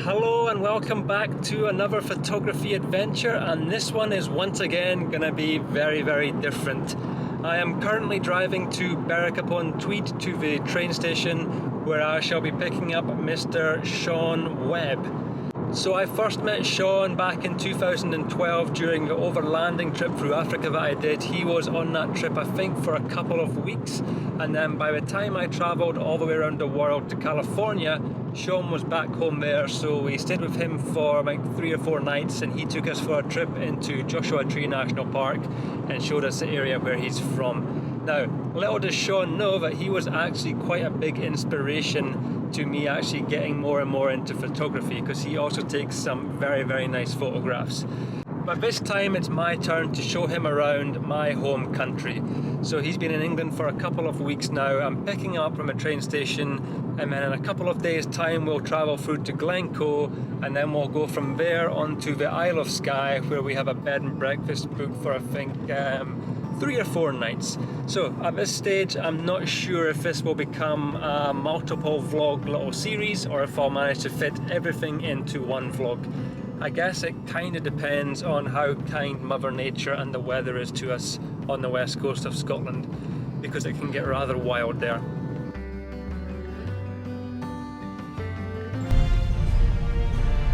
Hello and welcome back to another photography adventure, and this one is once again going to be very different. I am currently driving to Berwick-upon-Tweed to the train station where I shall be picking up Mr. Sean Webb. So I first met Sean back in 2012 during the overlanding trip through Africa that I did. He was on that trip I think for a couple of weeks, and then by the time I travelled all the way around the world to California, Sean was back home there, so we stayed with him for like 3 or 4 nights, and he took us for a trip into Joshua Tree National Park and showed us the area where he's from. Now, little does Sean know that he was actually quite a big inspiration to me actually getting more and more into photography, because he also takes some very nice photographs. But this time it's my turn to show him around my home country. So he's been in England for a couple of weeks now. I'm picking up from a train station, and then in a couple of days time we'll travel through to Glencoe, and then we'll go from there onto the Isle of Skye, where we have a bed and breakfast booked for I think 3 or 4 nights. So at this stage I'm not sure if this will become a multiple vlog little series or if I'll manage to fit everything into one vlog. I guess it kind of depends on how kind Mother Nature and the weather is to us on the west coast of Scotland, because it can get rather wild there.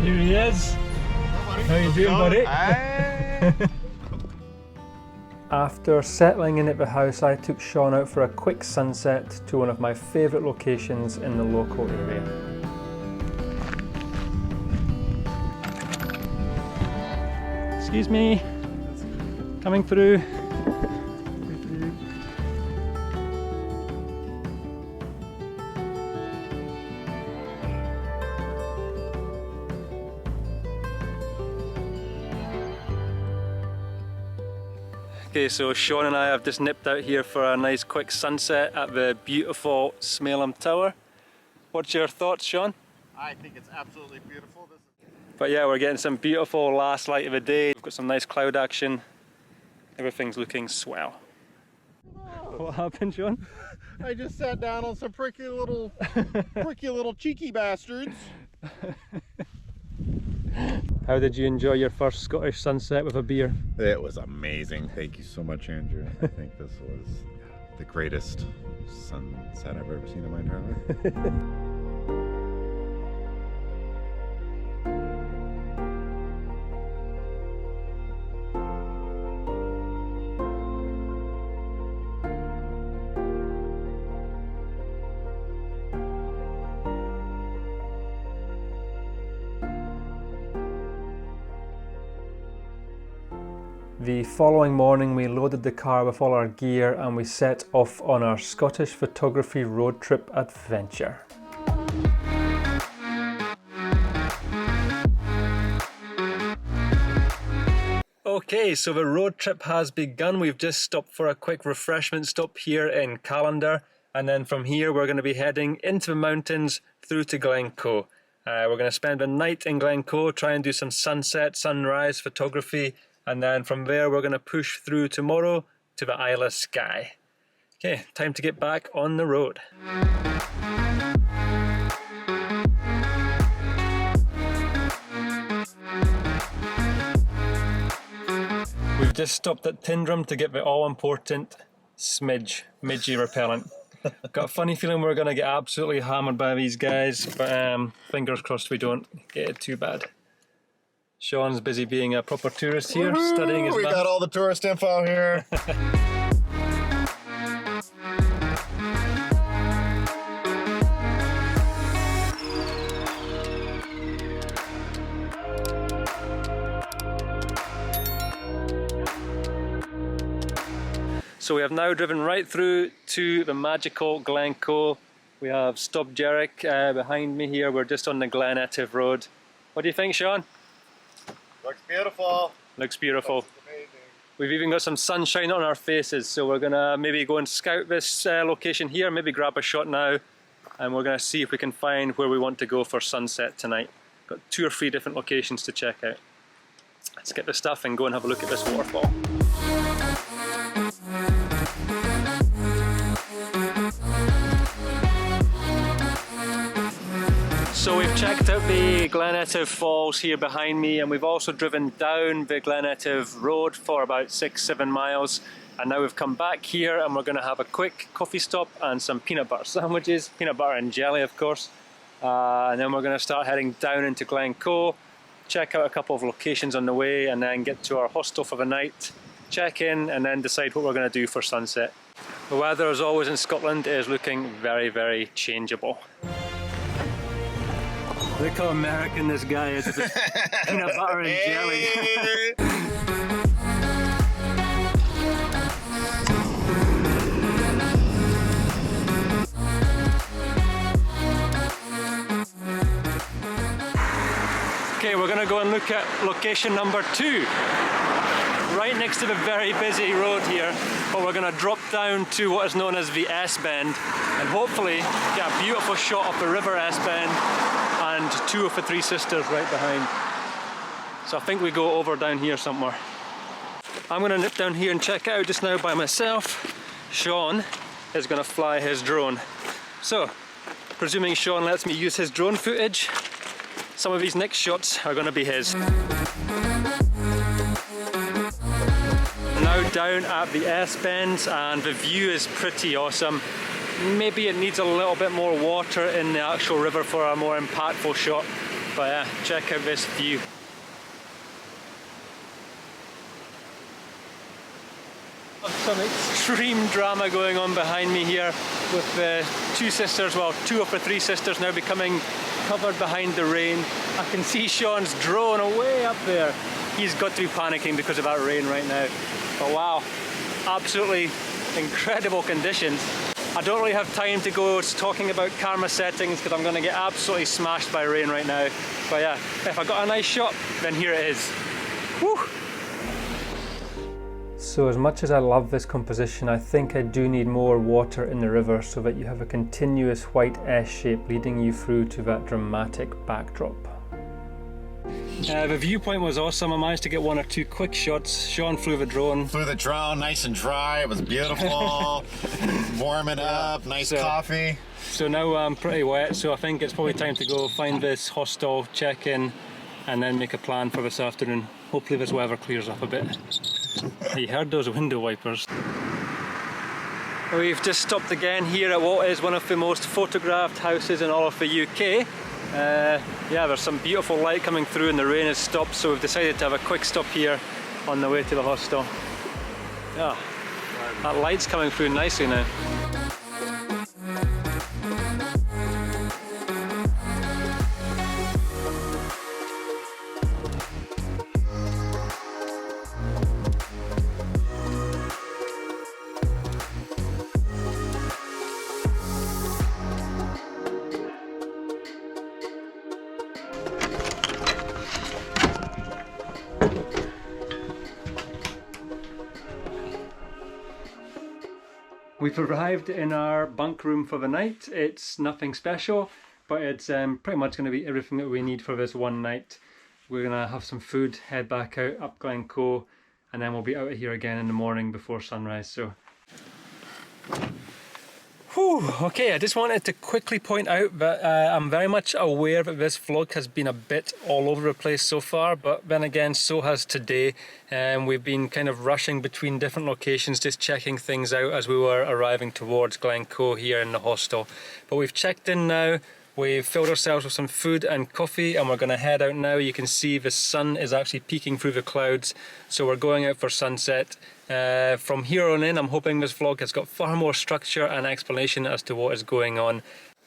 Here he is. How you doing, buddy? After settling in at the house, I took Sean out for a quick sunset to one of my favourite locations in the local area. Excuse me, coming through. Okay, so Sean and I have just nipped out here for a nice quick sunset at the beautiful Smailham Tower. What's your thoughts, Sean? I think it's absolutely beautiful. But yeah, we're getting some beautiful last light of the day. We've got some nice cloud action. Everything's looking swell. What happened, Sean? I just sat down on some pricky little cheeky bastards. How did you enjoy your first Scottish sunset with a beer? It was amazing. Thank you so much, Andrew. I think this was the greatest sunset I've ever seen in my entire life. The following morning we loaded the car with all our gear and we set off on our Scottish photography road trip adventure. Okay, so the road trip has begun. We've just stopped for a quick refreshment stop here in Callander, and then from here we're going to be heading into the mountains through to Glencoe. We're going to spend the night in Glencoe, try and do some sunset, sunrise photography, and then from there we're going to push through tomorrow to the Isle of Skye. Okay, time to get back on the road. We've just stopped at Tyndrum to get the all-important midgie repellent. Got a funny feeling we're going to get absolutely hammered by these guys, but fingers crossed we don't get it too bad. Sean's busy being a proper tourist here, studying his maths. We got all the tourist info here. So we have now driven right through to the magical Glencoe. We have stopped Jerrick behind me here. We're just on the Glen Etive Road. What do you think, Sean? Looks beautiful. Looks beautiful. Looks amazing. We've even got some sunshine on our faces, so we're gonna maybe go and scout this location here, maybe grab a shot now, and we're gonna see if we can find where we want to go for sunset tonight. Got 2 or 3 different locations to check out. Let's get the stuff and go and have a look at this waterfall. So we've checked out the Glencoe Falls here behind me, and we've also driven down the Glencoe Road for about 6-7 miles. And now we've come back here and we're going to have a quick coffee stop and some peanut butter sandwiches, peanut butter and jelly of course. And then we're going to start heading down into Glencoe, check out a couple of locations on the way, and then get to our hostel for the night, check in, and then decide what we're going to do for sunset. The weather, as always in Scotland, is looking very, very changeable. Look how American this guy is with his peanut butter and jelly. Okay, we're gonna go and look at location number 2. Right next to the very busy road here, but we're gonna drop down to what is known as the S-Bend and hopefully get a beautiful shot of the River S-Bend and 2 of the 3 sisters right behind. So I think we go over down here somewhere. I'm gonna nip down here and check it out just now by myself. Sean is gonna fly his drone. So, presuming Sean lets me use his drone footage, some of these next shots are going to be his. Now down at the S-Bends, and the view is pretty awesome. Maybe it needs a little bit more water in the actual river for a more impactful shot, but yeah, check out this view. Some extreme drama going on behind me here with the 2 sisters, well, 2 of the 3 sisters now becoming covered behind the rain. I can see Sean's drone away up there. He's got to be panicking because of that rain right now. But wow, absolutely incredible conditions. I don't really have time to go talking about camera settings because I'm going to get absolutely smashed by rain right now. But yeah, if I got a nice shot, then here it is. Woo! So as much as I love this composition, I think I do need more water in the river so that you have a continuous white S shape leading you through to that dramatic backdrop. The viewpoint was awesome. I managed to get 1 or 2 quick shots. Sean flew the drone. Flew the drone, nice and dry. It was beautiful. Warming up, nice coffee. So now I'm pretty wet, so I think it's probably time to go find this hostel, check in, and then make a plan for this afternoon. Hopefully this weather clears up a bit. You heard those window wipers. We've just stopped again here at what is one of the most photographed houses in all of the UK. Yeah, there's some beautiful light coming through and the rain has stopped, so we've decided to have a quick stop here on the way to the hostel. Yeah, that light's coming through nicely now. We've arrived in our bunk room for the night. It's nothing special, but it's pretty much going to be everything that we need for this one night. We're going to have some food, head back out up Glencoe, and then we'll be out of here again in the morning before sunrise. So, whew, okay, I just wanted to quickly point out that I'm very much aware that this vlog has been a bit all over the place so far, but then again, so has today. We've been kind of rushing between different locations, just checking things out as we were arriving towards Glencoe here in the hostel. But we've checked in now, we've filled ourselves with some food and coffee, and we're going to head out now. You can see the sun is actually peeking through the clouds, so we're going out for sunset. From here on in, I'm hoping this vlog has got far more structure and explanation as to what is going on.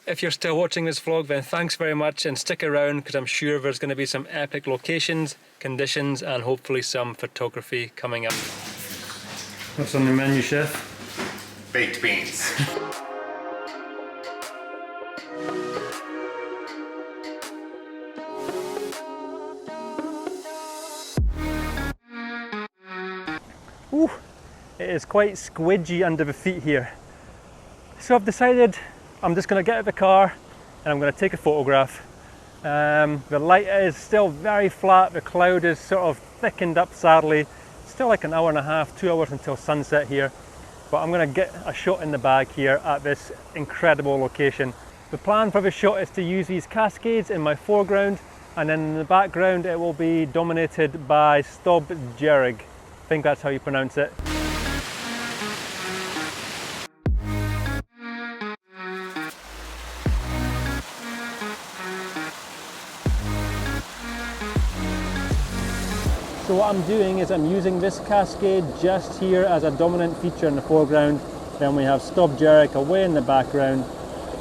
If you're still watching this vlog, then thanks very much, and stick around because I'm sure there's going to be some epic locations, conditions, and hopefully some photography coming up. What's on the menu, chef? Baked beans. Ooh, it is quite squidgy under the feet here. So I've decided I'm just going to get out of the car and I'm going to take a photograph. The light is still very flat, the cloud is sort of thickened up sadly. Still like an hour and a half, 2 hours until sunset here. But I'm going to get a shot in the bag here at this incredible location. The plan for the shot is to use these cascades in my foreground, and then in the background it will be dominated by Stob Jerrig. I think that's how you pronounce it. So what I'm doing is I'm using this cascade just here as a dominant feature in the foreground. Then we have Stob Jerrig away in the background.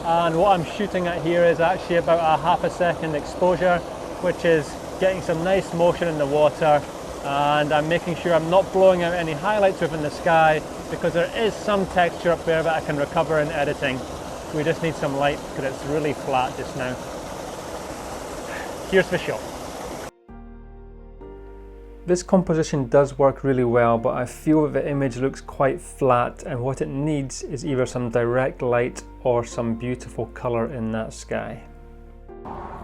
And what I'm shooting at here is actually about a half a second exposure, which is getting some nice motion in the water. And I'm making sure I'm not blowing out any highlights within the sky, because there is some texture up there that I can recover in editing. We just need some light because it's really flat just now. Here's the shot. This composition does work really well, but I feel that the image looks quite flat, and what it needs is either some direct light or some beautiful colour in that sky.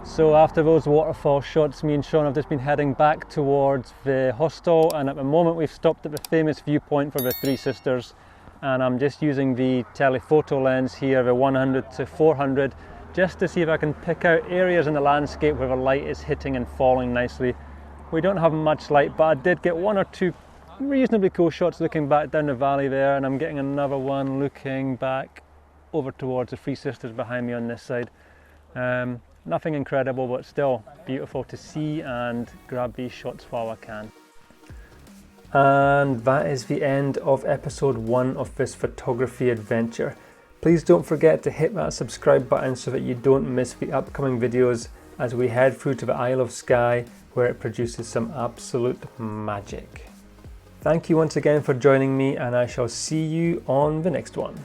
So after those waterfall shots, me and Sean have just been heading back towards the hostel, and at the moment we've stopped at the famous viewpoint for the Three Sisters, and I'm just using the telephoto lens here, the 100 to 400, just to see if I can pick out areas in the landscape where the light is hitting and falling nicely. We don't have much light, but I did get one or two reasonably cool shots looking back down the valley there, and I'm getting another one looking back over towards the Three Sisters behind me on this side. Nothing incredible, but still beautiful to see and grab these shots while I can. And that is the end of episode 1 of this photography adventure. Please don't forget to hit that subscribe button so that you don't miss the upcoming videos as we head through to the Isle of Skye, where it produces some absolute magic. Thank you once again for joining me, and I shall see you on the next one.